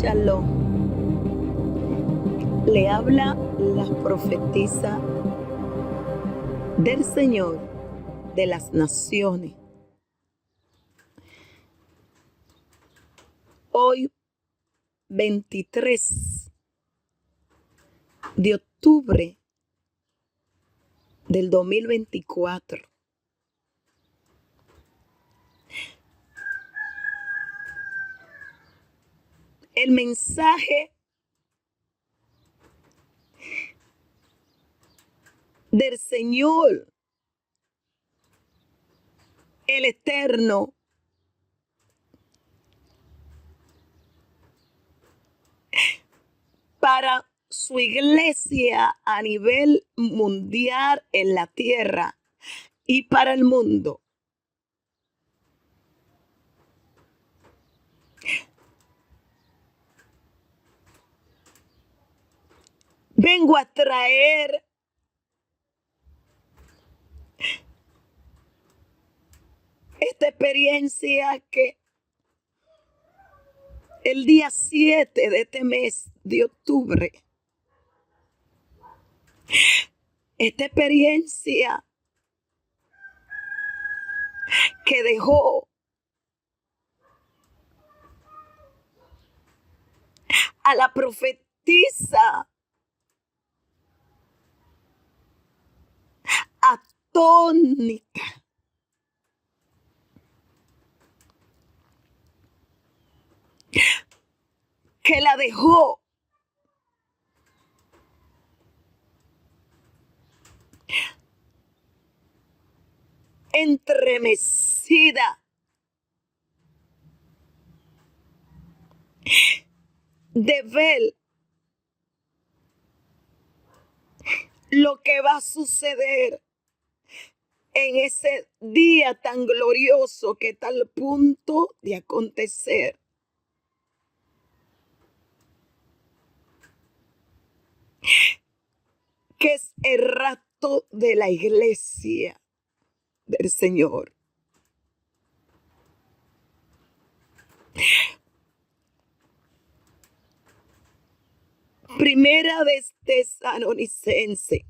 Shalom. Le habla la profetisa del Señor de las naciones. Hoy, 23 de octubre del 2024. El mensaje del Señor, el Eterno, para su iglesia a nivel mundial en la tierra y para el mundo. Vengo a traer esta experiencia que el día 7 de este mes de octubre, esta experiencia que dejó a la profetisa atónita. Que la dejó entremecida de ver lo que va a suceder en ese día tan glorioso que está al punto de acontecer. Que es el rapto de la iglesia del Señor. Primera de Tesalonicenses.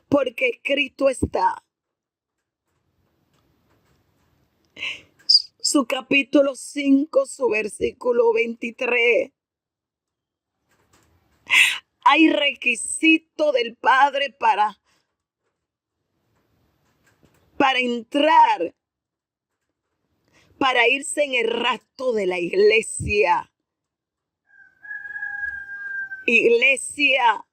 Porque escrito está, su capítulo 5, su versículo 23. Hay requisito del Padre para entrar, para irse en el rapto de la iglesia. Iglesia,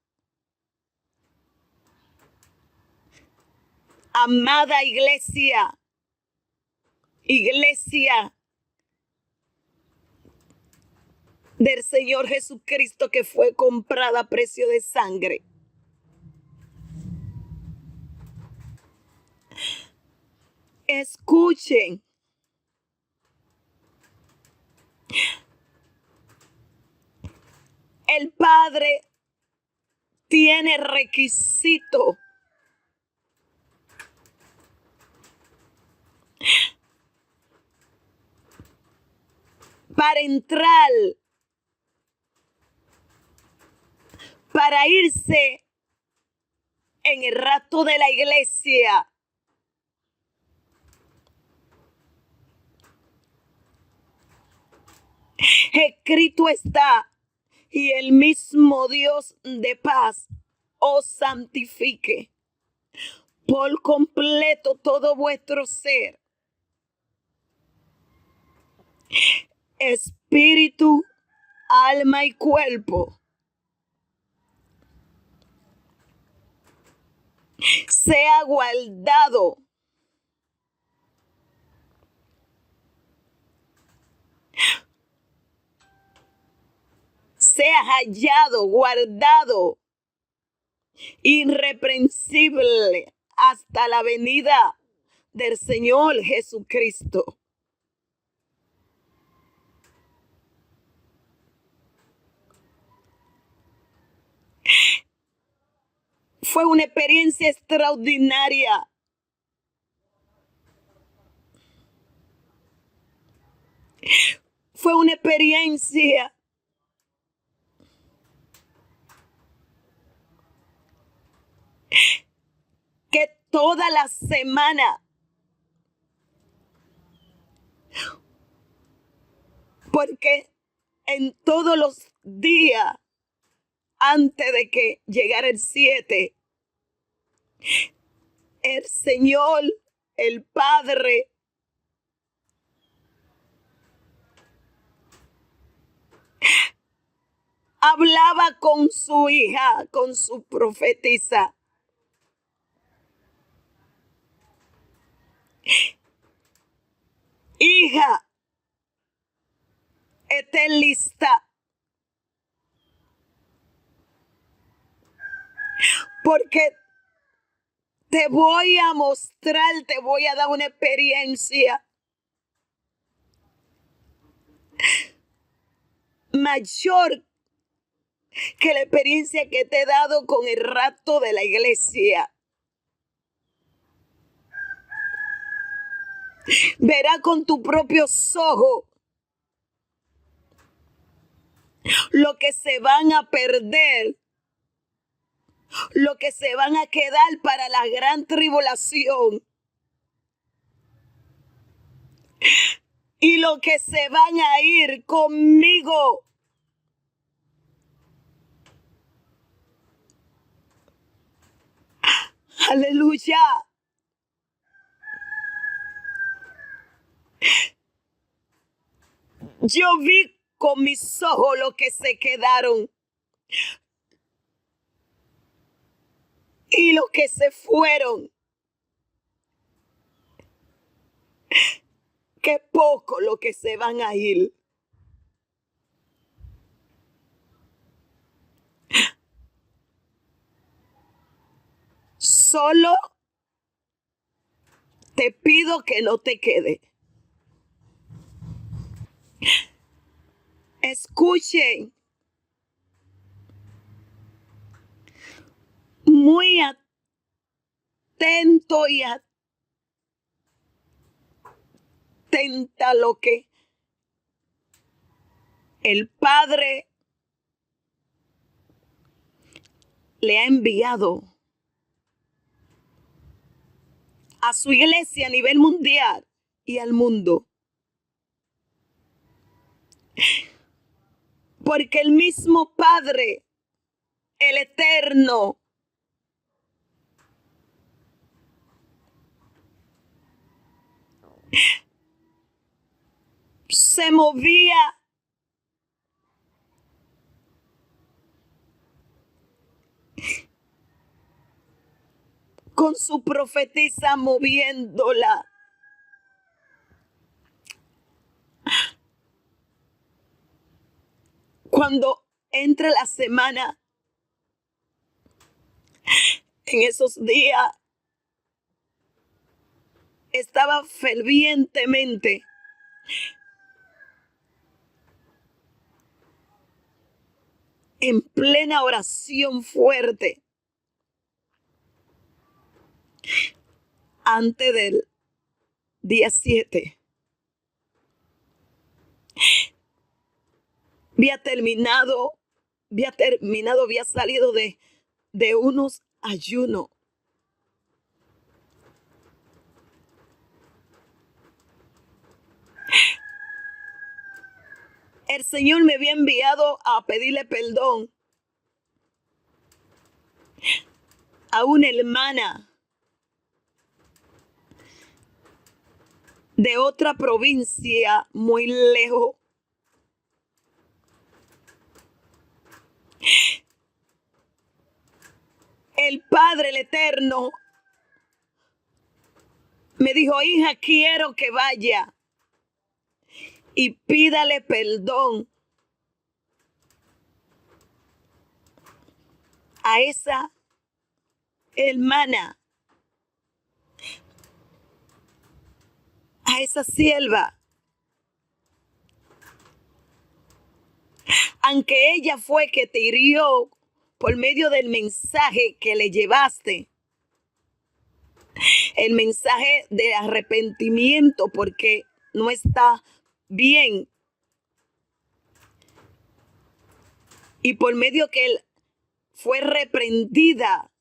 amada iglesia, iglesia del Señor Jesucristo que fue comprada a precio de sangre. Escuchen. El Padre tiene requisito para entrar, para irse en el rapto de la iglesia. Escrito está, y el mismo Dios de paz os santifique por completo todo vuestro ser, espíritu, alma y cuerpo, sea guardado sea hallado, guardado, irreprensible hasta la venida del Señor Jesucristo. Fue una experiencia extraordinaria. fue una experiencia que toda la semana, porque en todos los días antes de que llegara el 7, el Señor, el Padre, hablaba con su hija, con su profetisa. Hija, esté lista, porque te voy a mostrar, te voy a dar una experiencia mayor que la experiencia que te he dado con el rapto de la iglesia. Verás con tus propios ojos lo que se van a perder, lo que se van a quedar para la gran tribulación y lo que se van a ir conmigo. Aleluya. Yo vi con mis ojos lo que se quedaron y los que se fueron. Qué poco lo que se van a ir. Solo te pido que no te quede. Escuchen muy atento y atenta a lo que el Padre le ha enviado a su iglesia a nivel mundial y al mundo. Porque el mismo Padre, el Eterno, se movía con su profetisa, moviéndola. Cuando entre la semana, en esos días, estaba fervientemente en plena oración fuerte antes del día 7. Había salido de unos ayunos. El Señor me había enviado a pedirle perdón a una hermana de otra provincia muy lejos. El Padre, el Eterno, me dijo: hija, quiero que vaya y pídale perdón a esa hermana, a esa sierva, aunque ella fue que te hirió por medio del mensaje que le llevaste, el mensaje de arrepentimiento, porque no está bien Y por medio que él fue reprendida,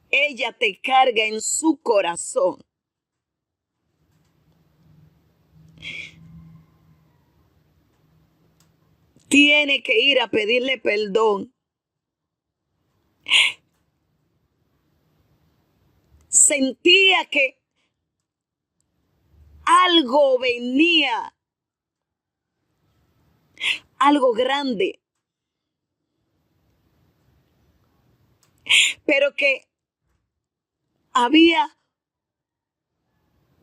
ella te carga en su corazón. Tiene que ir a pedirle perdón. Sentía que algo venía, algo grande, pero que había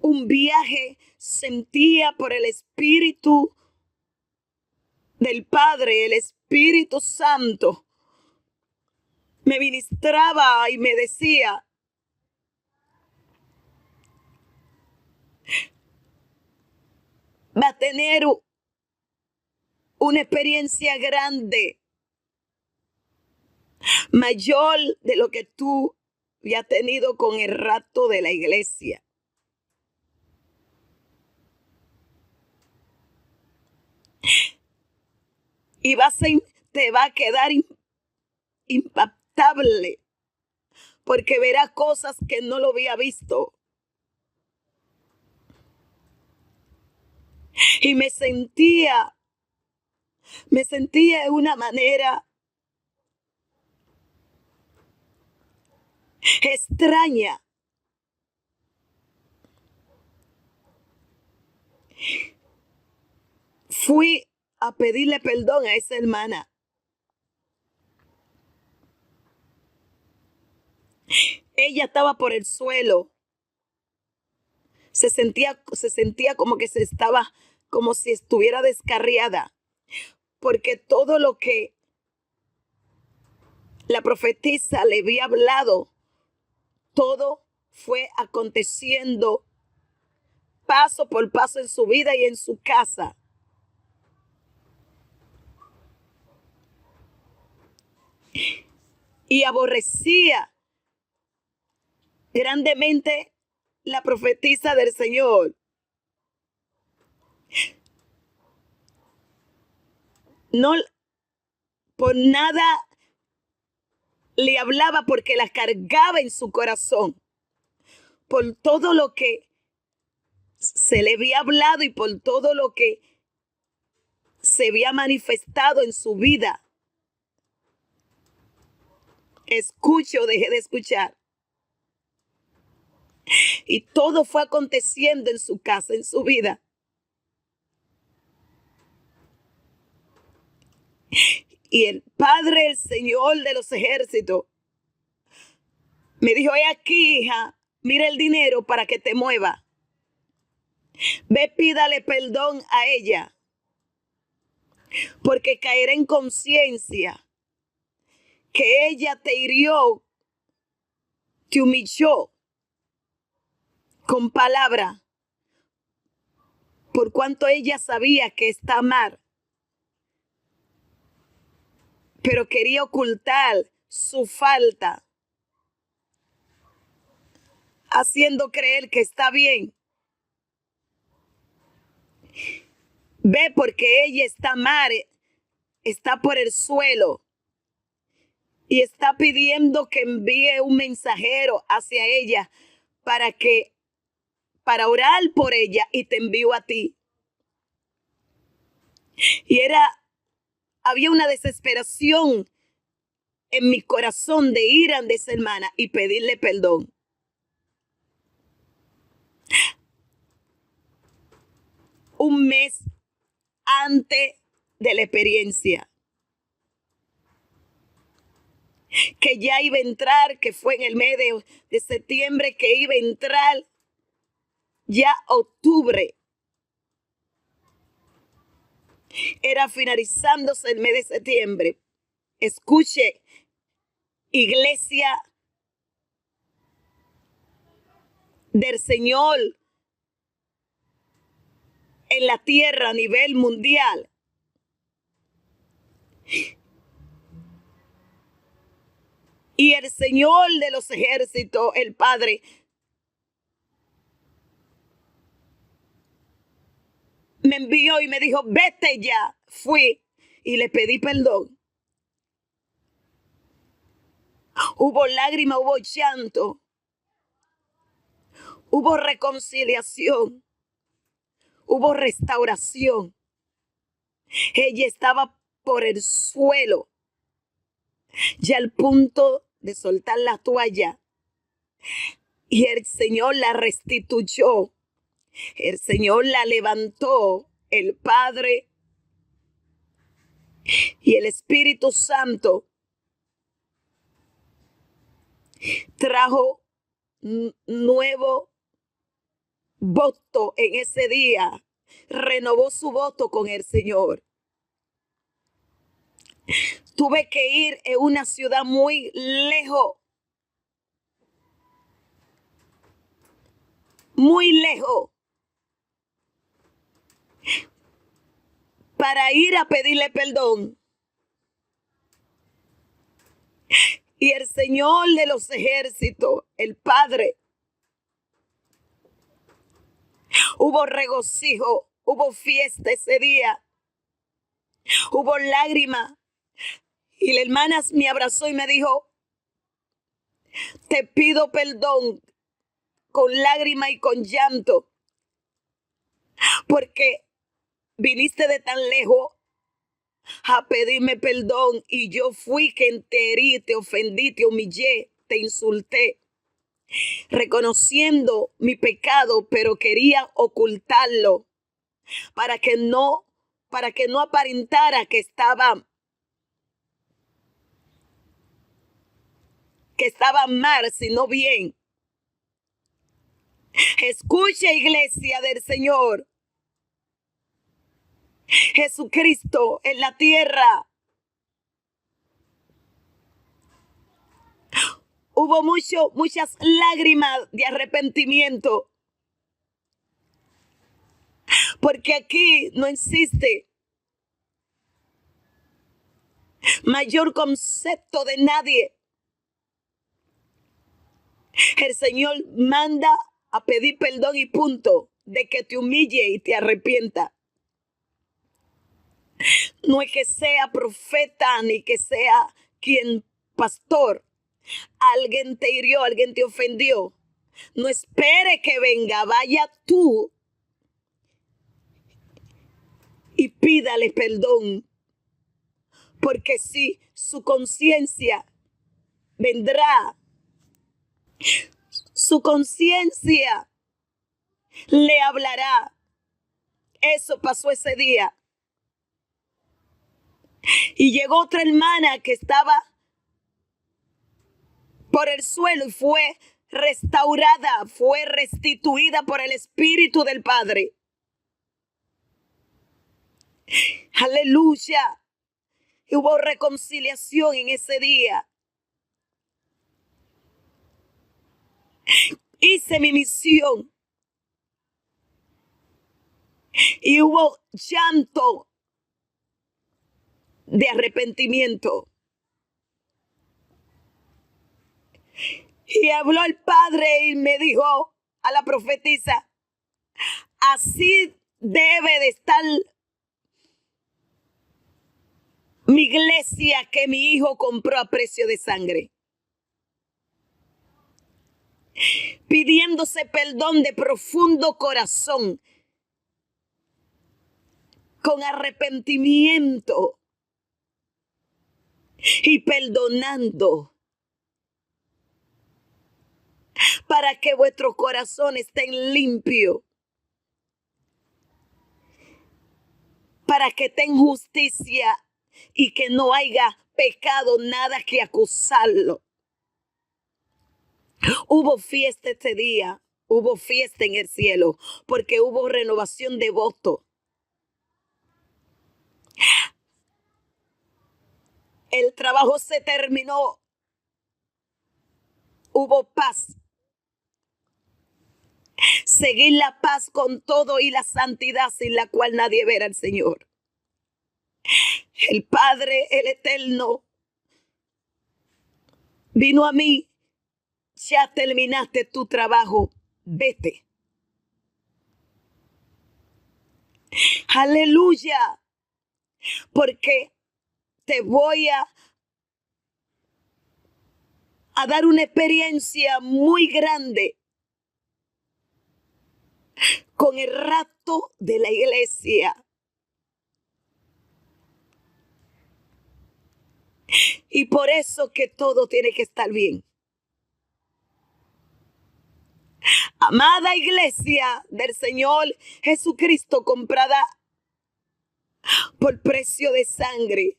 un viaje, sentía por el Espíritu del Padre, el Espíritu Santo, me ministraba y me decía, va a tener una experiencia grande, mayor de lo que tú ya has tenido con el rapto de la iglesia. Y te va a quedar impactable, porque verá cosas que no lo había visto. Y me sentía de una manera extraña. Fui a pedirle perdón a esa hermana. Ella estaba por el suelo. Se sentía como que como si estuviera descarriada. Porque todo lo que la profetisa le había hablado, todo fue aconteciendo paso por paso en su vida y en su casa. Y aborrecía grandemente la profetisa del Señor. No por nada le hablaba, porque la cargaba en su corazón por todo lo que se le había hablado y por todo lo que se había manifestado en su vida. Escuche o deje de escuchar. Y todo fue aconteciendo en su casa, en su vida. Y el Padre, el Señor de los ejércitos, me dijo, he aquí, hija, mira el dinero para que te mueva. Ve, pídale perdón a ella, porque caerá en conciencia que ella te hirió, te humilló con palabra, por cuanto ella sabía que está mal, pero quería ocultar su falta, haciendo creer que está bien. Ve, porque ella está mal, está por el suelo y está pidiendo que envíe un mensajero hacia ella para orar por ella, y te envío a ti. Y había una desesperación en mi corazón de ir a esa hermana y pedirle perdón. Un mes antes de la experiencia, que ya iba a entrar, que fue en el mes de septiembre, que iba a entrar ya octubre. Era finalizándose el mes de septiembre. Escuche, iglesia del Señor en la tierra a nivel mundial. Y el Señor de los ejércitos, el Padre, me envió y me dijo, vete ya. Fui y le pedí perdón. Hubo lágrima, hubo llanto, hubo reconciliación, hubo restauración. Ella estaba por el suelo, ya al punto de soltar la toalla. Y el Señor la restituyó. El Señor la levantó. El Padre y el Espíritu Santo trajo nuevo voto en ese día. Renovó su voto con el Señor. Tuve que ir en una ciudad muy lejos. Muy lejos. Para ir a pedirle perdón. Y el Señor de los ejércitos, el Padre, hubo regocijo, hubo fiesta ese día, hubo lágrimas. Y la hermana me abrazó y me dijo, te pido perdón con lágrimas y con llanto, porque viniste de tan lejos a pedirme perdón y yo fui quien te herí, te ofendí, te humillé, te insulté, reconociendo mi pecado, pero quería ocultarlo para que no aparentara que estaba mal, sino bien. Escucha, iglesia del Señor. Jesucristo en la tierra. Hubo muchas lágrimas de arrepentimiento. Porque aquí no existe mayor concepto de nadie. El Señor manda a pedir perdón y punto, de que te humille y te arrepienta. No es que sea profeta ni que sea quien pastor. Alguien te hirió, alguien te ofendió. No espere que venga, vaya tú y pídale perdón. Porque si su conciencia vendrá, su conciencia le hablará. Eso pasó ese día. Y llegó otra hermana que estaba por el suelo y fue restaurada, fue restituida por el Espíritu del Padre. Aleluya. Hubo reconciliación en ese día. Hice mi misión. Y hubo llanto de arrepentimiento. Y habló el Padre y me dijo a la profetisa, así debe de estar mi iglesia que mi hijo compró a precio de sangre. Pidiéndose perdón de profundo corazón, con arrepentimiento y perdonando, para que vuestros corazones estén limpios, para que tengan justicia y que no haya pecado, nada que acusarlo. Hubo fiesta este día, hubo fiesta en el cielo, porque hubo renovación de voto. El trabajo se terminó. Hubo paz. Seguir la paz con todo y la santidad sin la cual nadie verá al Señor. El Padre, el Eterno, vino a mí. Ya terminaste tu trabajo. Vete. Aleluya. porque te voy a dar una experiencia muy grande con el rapto de la iglesia. Y por eso que todo tiene que estar bien. Amada iglesia del Señor Jesucristo, comprada por precio de sangre.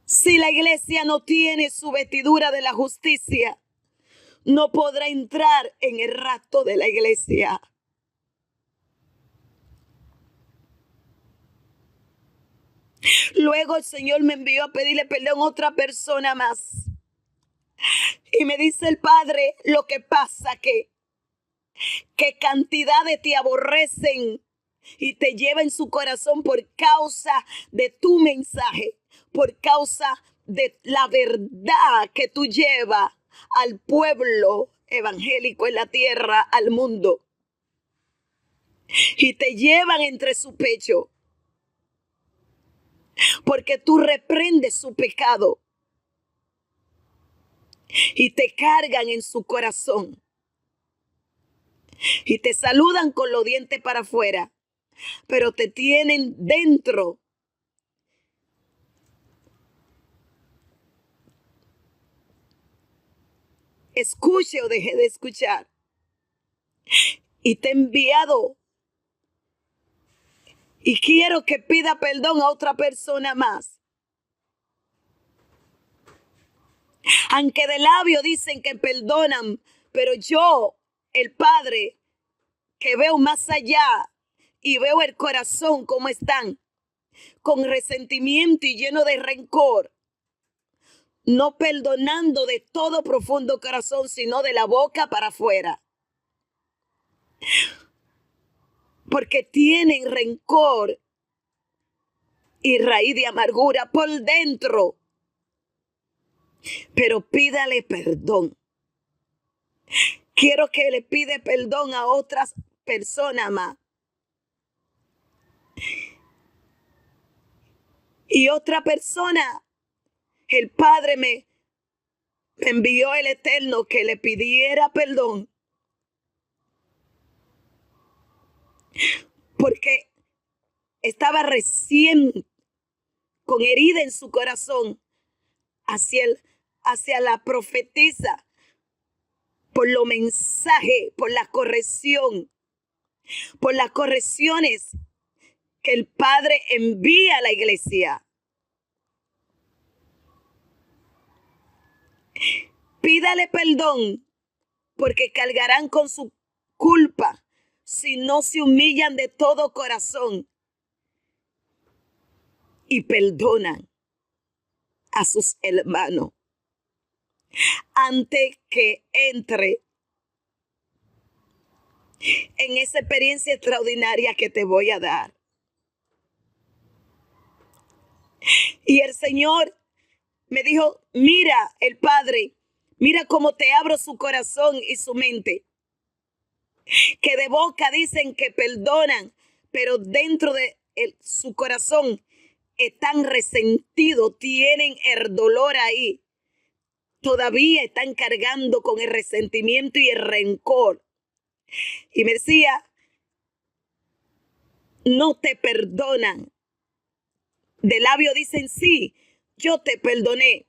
Si la iglesia no tiene su vestidura de la justicia, no podrá entrar en el rapto de la iglesia. Luego el Señor me envió a pedirle perdón a otra persona más. Y me dice el Padre, lo que pasa que cantidades te aborrecen y te lleva en su corazón por causa de tu mensaje, por causa de la verdad que tú llevas al pueblo evangélico en la tierra, al mundo. Y te llevan entre su pecho, porque tú reprendes su pecado y te cargan en su corazón y te saludan con los dientes para afuera, pero te tienen dentro. Escuche o deje de escuchar. Y te he enviado y quiero que pida perdón a otra persona más. Aunque de labio dicen que perdonan, pero yo, el Padre, que veo más allá y veo el corazón como están, con resentimiento y lleno de rencor, no perdonando de todo profundo corazón, sino de la boca para afuera. Porque tienen rencor y raíz de amargura por dentro. Pero pídale perdón. Quiero que le pide perdón a otras personas más. Y otra persona, el Padre me envió el Eterno que le pidiera perdón. Porque estaba recién con herida en su corazón hacia la profetisa, por los mensajes, por la corrección, por las correcciones que el Padre envía a la iglesia. Pídale perdón, porque cargarán con su culpa si no se humillan de todo corazón y perdonan a sus hermanos antes que entre en esa experiencia extraordinaria que te voy a dar. Y el Señor me dijo, mira, el Padre, mira cómo te abro su corazón y su mente. Que de boca dicen que perdonan, pero dentro de su corazón están resentidos, tienen el dolor ahí. Todavía están cargando con el resentimiento y el rencor. Y me decía, no te perdonan. De labio dicen, sí, yo te perdoné,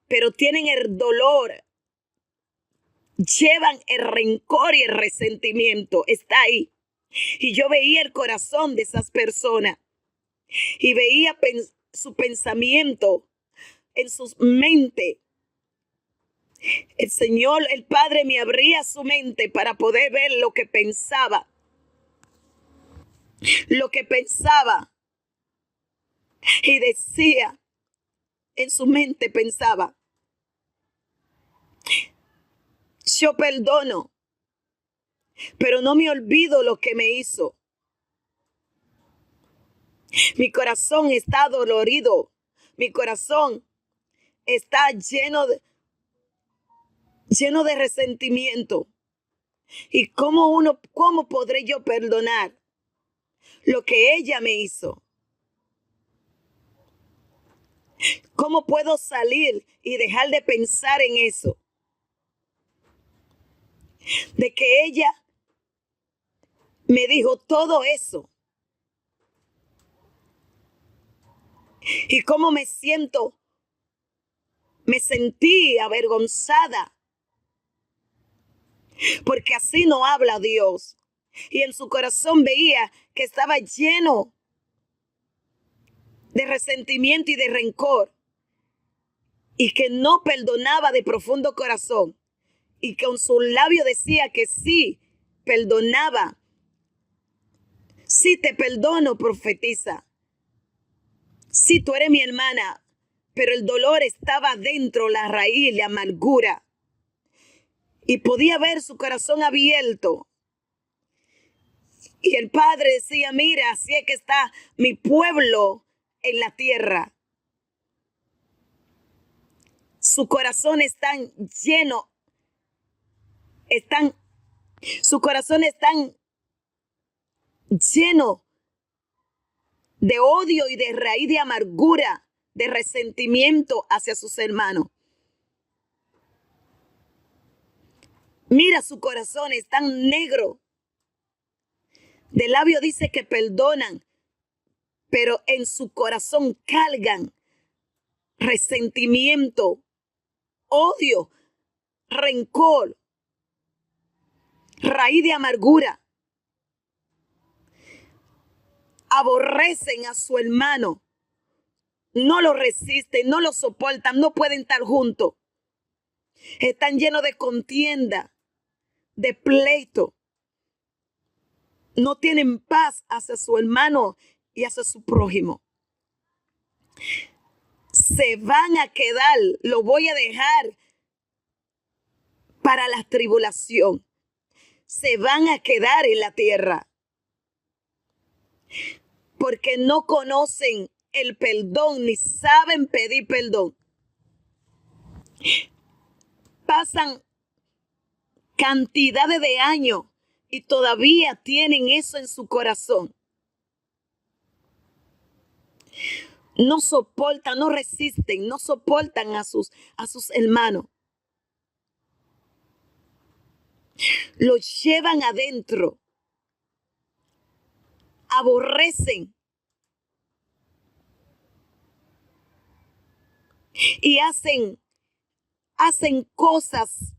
pero tienen el dolor, llevan el rencor y el resentimiento, está ahí. Y yo veía el corazón de esas personas y veía su pensamiento en sus mentes. El Señor, el Padre, me abría su mente para poder ver lo que pensaba. Lo que pensaba. Y decía, en su mente pensaba, yo perdono, pero no me olvido lo que me hizo. Mi corazón está dolorido. Mi corazón está lleno de resentimiento. ¿Y cómo podré yo perdonar lo que ella me hizo? ¿Cómo puedo salir y dejar de pensar en eso? De que ella me dijo todo eso. ¿Y cómo me sentí avergonzada? Porque así no habla Dios. Y en su corazón veía que estaba lleno de resentimiento y de rencor. Y que no perdonaba de profundo corazón. Y que con su labio decía que sí, perdonaba. Sí, te perdono, profetiza. Sí, tú eres mi hermana. Pero el dolor estaba dentro, la raíz, la amargura. Y podía ver su corazón abierto. Y el padre decía, mira, así es que está mi pueblo en la tierra. Su corazón está lleno, su corazón está lleno de odio y de raíz de amargura, de resentimiento hacia sus hermanos. Mira, su corazón es tan negro. De labio dice que perdonan, pero en su corazón cargan resentimiento, odio, rencor, raíz de amargura. Aborrecen a su hermano, no lo resisten, no lo soportan, no pueden estar juntos. Están llenos de contienda, de pleito. No tienen paz hacia su hermano y hacia su prójimo. Se van a quedar, lo voy a dejar para la tribulación. Se van a quedar en la tierra. Porque no conocen el perdón ni saben pedir perdón. Pasan cantidades de años y todavía tienen eso en su corazón. No soportan, no resisten, no soportan a sus hermanos. Los llevan adentro. Aborrecen. Y hacen cosas.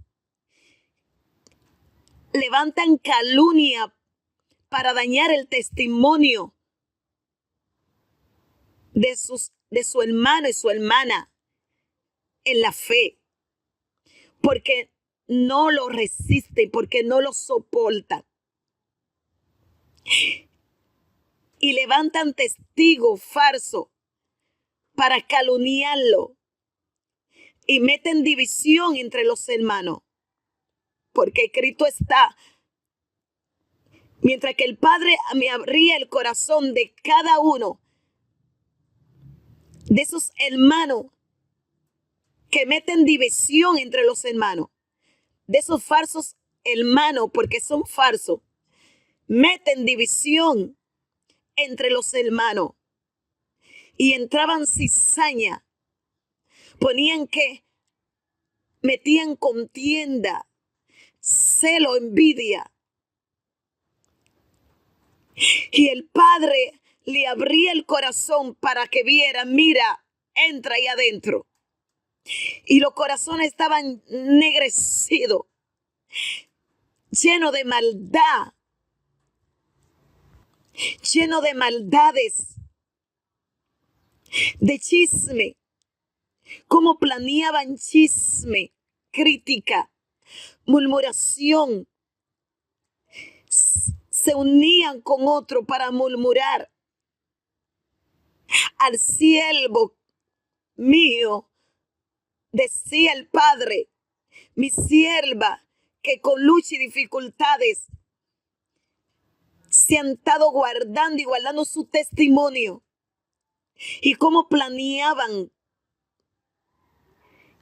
Levantan calumnia para dañar el testimonio de su hermano y su hermana en la fe. Porque no lo resisten, porque no lo soportan. Y levantan testigos falsos para calumniarlo. Y meten división entre los hermanos. Porque escrito está, mientras que el Padre me abría el corazón de cada uno de esos hermanos que meten división entre los hermanos, de esos falsos hermanos, porque son falsos, meten división entre los hermanos y entraban cizaña, metían contienda, celo, envidia. Y el Padre le abría el corazón para que viera, mira, entra ahí adentro. Y los corazones estaban ennegrecidos, llenos de maldad, llenos de maldades, de chisme. Cómo planeaban chisme, crítica, murmuración. Se unían con otro para murmurar. Al siervo mío, decía el Padre, mi sierva, que con lucha y dificultades se han estado guardando y guardando su testimonio. Y cómo planeaban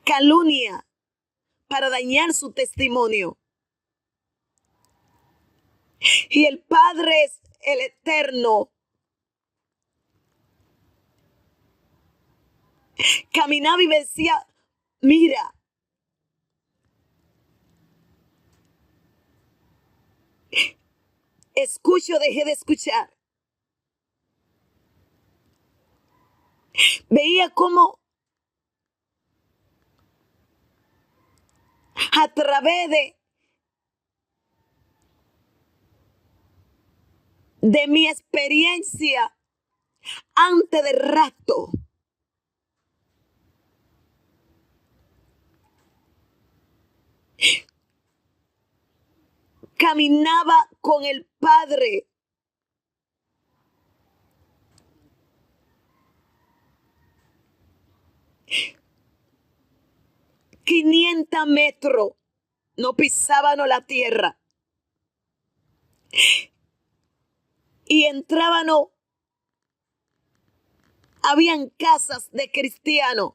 calumnia para dañar su testimonio. Y el Padre es el Eterno. Caminaba y me decía, mira, escucho, dejé de escuchar. Veía cómo a través de mi experiencia antes del rapto, caminaba con el Padre. $500 no pisábamos la tierra. Y entrábamos, habían casas de cristianos.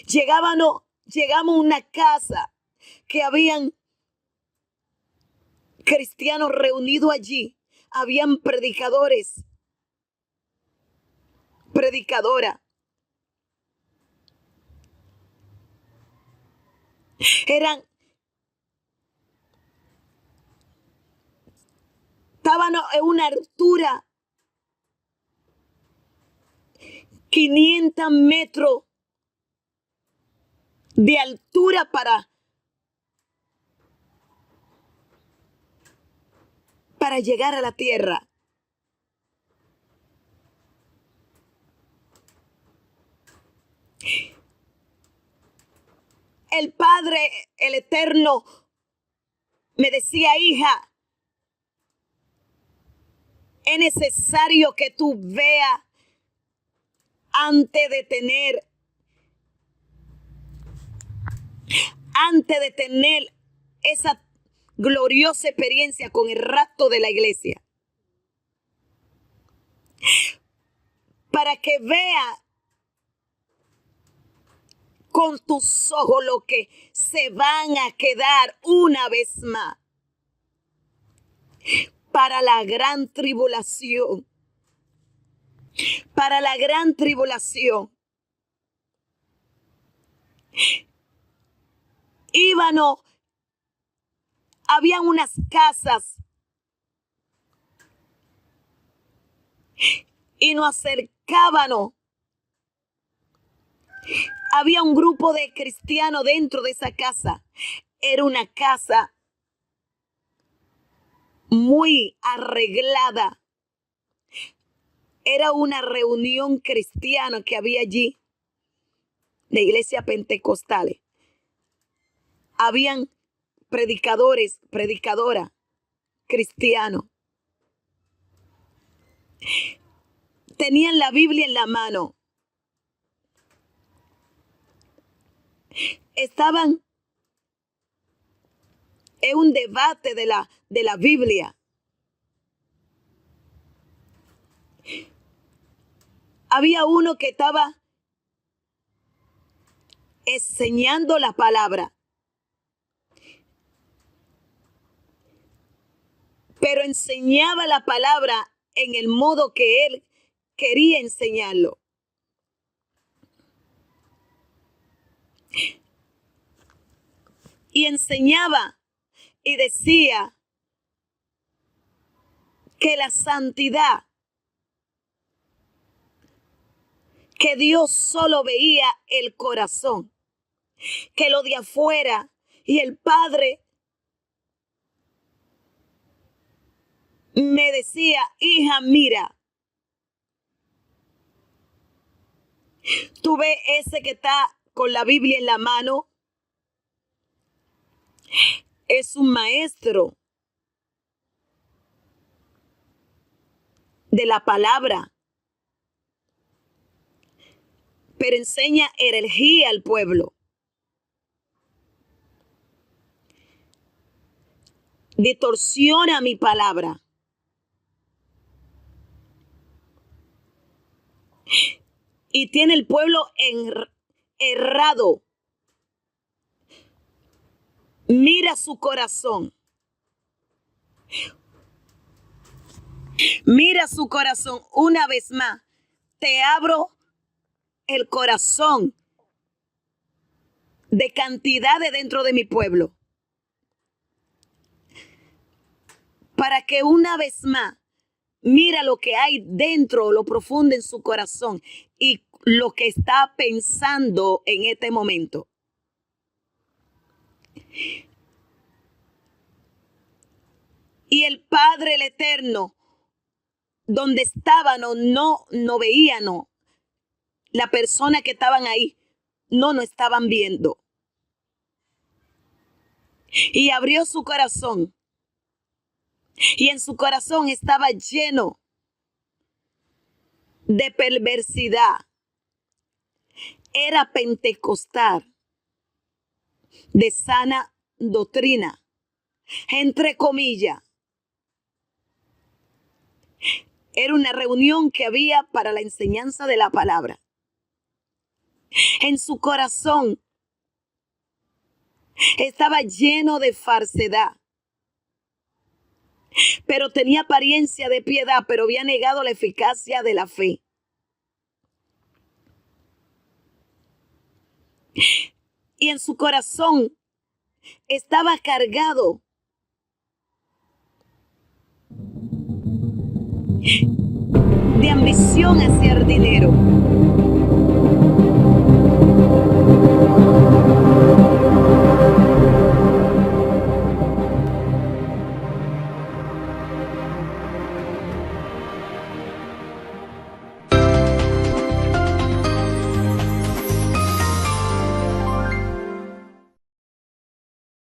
Llegamos a una casa que habían cristianos reunidos allí. Habían predicadores, predicadoras. Estaban en una altura 500 metros de altura para llegar a la tierra. El Padre, el Eterno, me decía, hija, es necesario que tú veas antes de tener esa gloriosa experiencia con el rapto de la iglesia. Para que vea con tus ojos lo que se van a quedar una vez más para la gran tribulación. Para la gran tribulación. Habían unas casas y nos acercábamos. Había un grupo de cristianos dentro de esa casa. Era una casa muy arreglada. Era una reunión cristiana que había allí, de iglesias pentecostales. Habían predicadores, predicadoras, cristianos. Tenían la Biblia en la mano. Estaban en un debate de la Biblia. Había uno que estaba enseñando la palabra, pero enseñaba la palabra en el modo que él quería enseñarlo. Y enseñaba y decía que la santidad, que Dios solo veía el corazón, que lo de afuera, y el Padre me decía, hija, mira, tú ves ese que está con la Biblia en la mano, es un maestro de la palabra, pero enseña herejía al pueblo. Distorsiona mi palabra. Y tiene el pueblo errado. Mira su corazón. Mira su corazón. Una vez más, te abro el corazón de cantidad de dentro de mi pueblo, para que una vez más mira lo que hay dentro, lo profundo en su corazón y lo que está pensando en este momento. Y el Padre, el Eterno, donde estaban o no veían, no, la persona que estaban ahí, no estaban viendo. Y abrió su corazón. Y en su corazón estaba lleno de perversidad. Era pentecostal, de sana doctrina, entre comillas. Era una reunión que había para la enseñanza de la palabra. En su corazón estaba lleno de falsedad, pero tenía apariencia de piedad, pero había negado la eficacia de la fe. Y en su corazón estaba cargado de ambición hacia el dinero.